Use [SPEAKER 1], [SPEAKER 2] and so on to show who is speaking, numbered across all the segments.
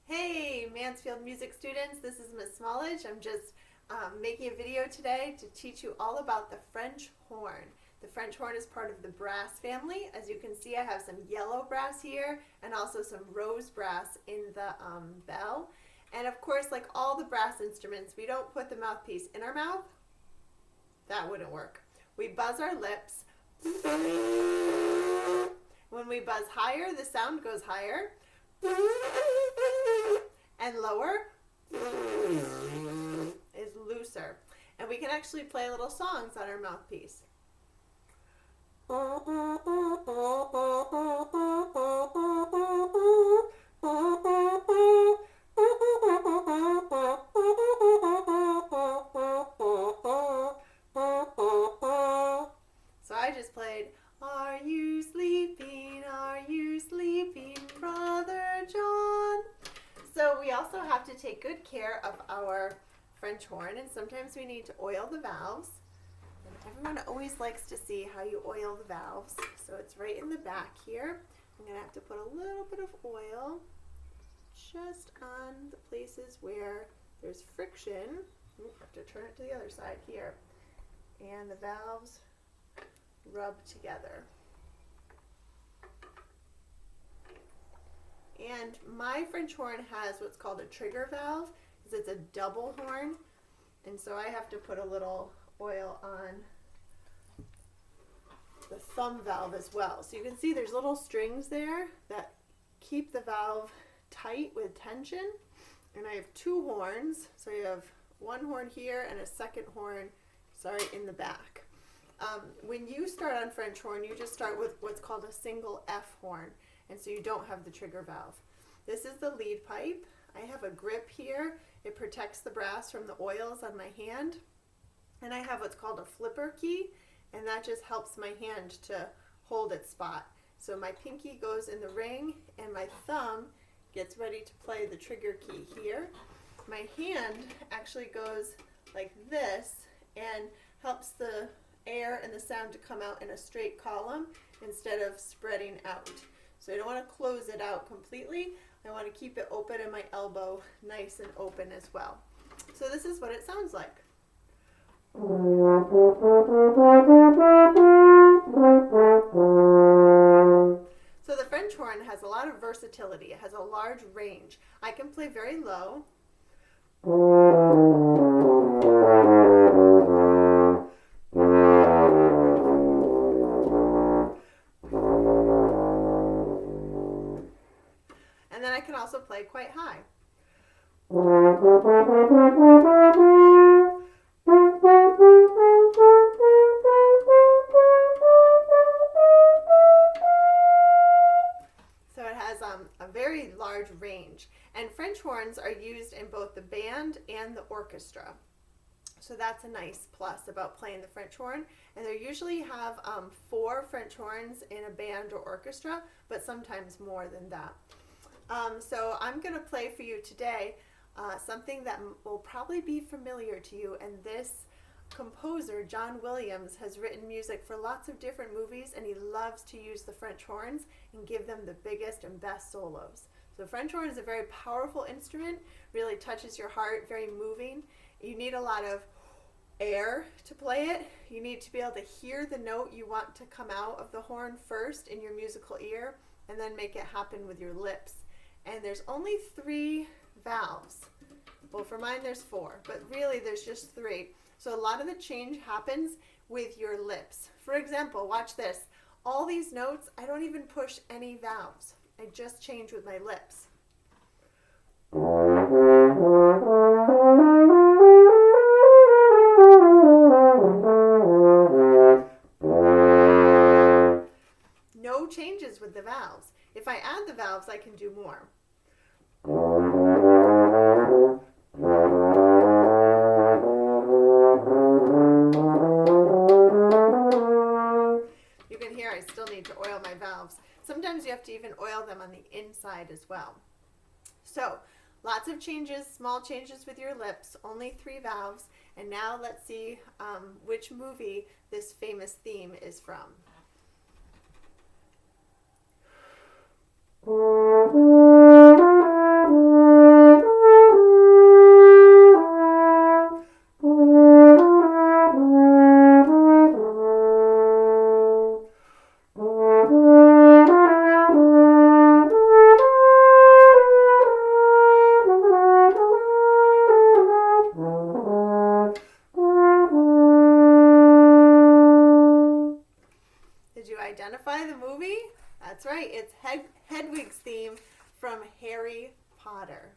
[SPEAKER 1] Hey, Mansfield music students, this is Miss Smallage. I'm just making a video today to teach you all about the French horn. The French horn is part of the brass family. As you can see, I have some yellow brass here and also some rose brass in the bell. And of course, like all the brass instruments, we don't put the mouthpiece in our mouth. That wouldn't work. We buzz our lips. When we buzz higher, the sound goes higher. And lower is looser. And we can actually play little songs on our mouthpiece. So I just played, "Are you sleeping? Are you sleeping, Brother John?" So we also have to take good care of our French horn, and sometimes we need to oil the valves. And everyone always likes to see how you oil the valves. So it's right in the back here. I'm going to have to put a little bit of oil just on the places where there's friction. I have to turn it to the other side here. And the valves rub together. And my French horn has what's called a trigger valve, because it's a double horn. And so I have to put a little oil on the thumb valve as well. So you can see there's little strings there that keep the valve tight with tension. And I have two horns. So you have one horn here and a second horn, in the back. When you start on French horn, you just start with what's called a single F horn. And so you don't have the trigger valve. This is the lead pipe. I have a grip here. It protects the brass from the oils on my hand. And I have what's called a flipper key, and that just helps my hand to hold its spot. So my pinky goes in the ring, and my thumb gets ready to play the trigger key here. My hand actually goes like this and helps the air and the sound to come out in a straight column instead of spreading out. So I don't want to close it out completely. I want to keep it open and my elbow nice and open as well. So this is what it sounds like. So the French horn has a lot of versatility. It has a large range. I can play very low. And then I can also play quite high. So it has a very large range. And French horns are used in both the band and the orchestra. So that's a nice plus about playing the French horn. And they usually have 4 French horns in a band or orchestra, but sometimes more than that. So I'm going to play for you today something that will probably be familiar to you. And this composer, John Williams, has written music for lots of different movies, and he loves to use the French horns and give them the biggest and best solos. So French horn is a very powerful instrument, really touches your heart, very moving. You need a lot of air to play it. You need to be able to hear the note you want to come out of the horn first in your musical ear, and then make it happen with your lips. And there's only 3 valves. Well, for mine there's 4, but really there's just 3. So a lot of the change happens with your lips. For example, watch this. All these notes, I don't even push any valves. I just change with my lips. No changes with the valves. If I add the valves, I can do more. You can hear I still need to oil my valves. Sometimes you have to even oil them on the inside as well. So lots of changes, small changes with your lips, only 3 valves. And now let's see which movie this famous theme is from. It's Hedwig's theme from Harry Potter.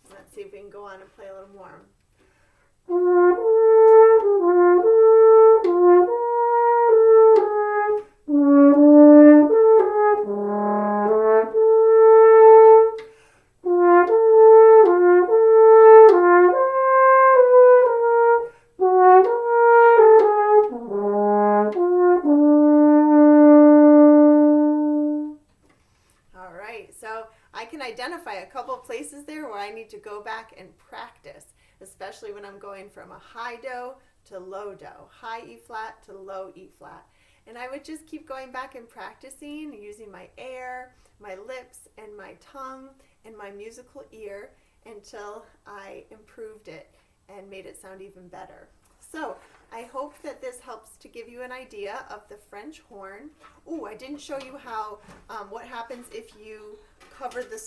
[SPEAKER 1] Let's see if we can go on and play a little more. So I can identify a couple of places there where I need to go back and practice, especially when I'm going from a high do to low do, high E flat to low E flat. And I would just keep going back and practicing using my air, my lips, and my tongue, and my musical ear until I improved it and made it sound even better. So I hope that this helps to give you an idea of the French horn. Ooh, I didn't show you how, what happens if you cover the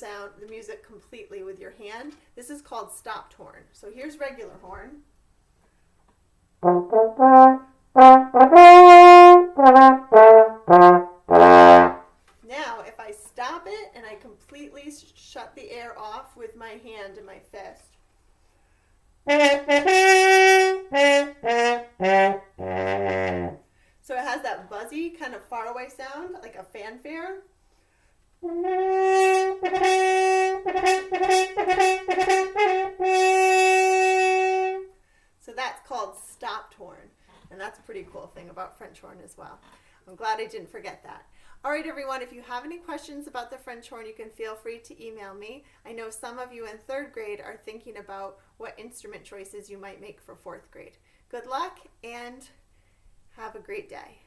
[SPEAKER 1] music completely with your hand. This is called stopped horn. So here's regular horn. Now, if I stop it and I completely shut the air off with my hand and my fist. So it has that buzzy kind of faraway sound, like a fanfare. So that's called stopped horn. And that's a pretty cool thing about French horn as well. I'm glad I didn't forget that. All right, everyone, if you have any questions about the French horn, you can feel free to email me. I know some of you in 3rd grade are thinking about what instrument choices you might make for 4th grade. Good luck and have a great day.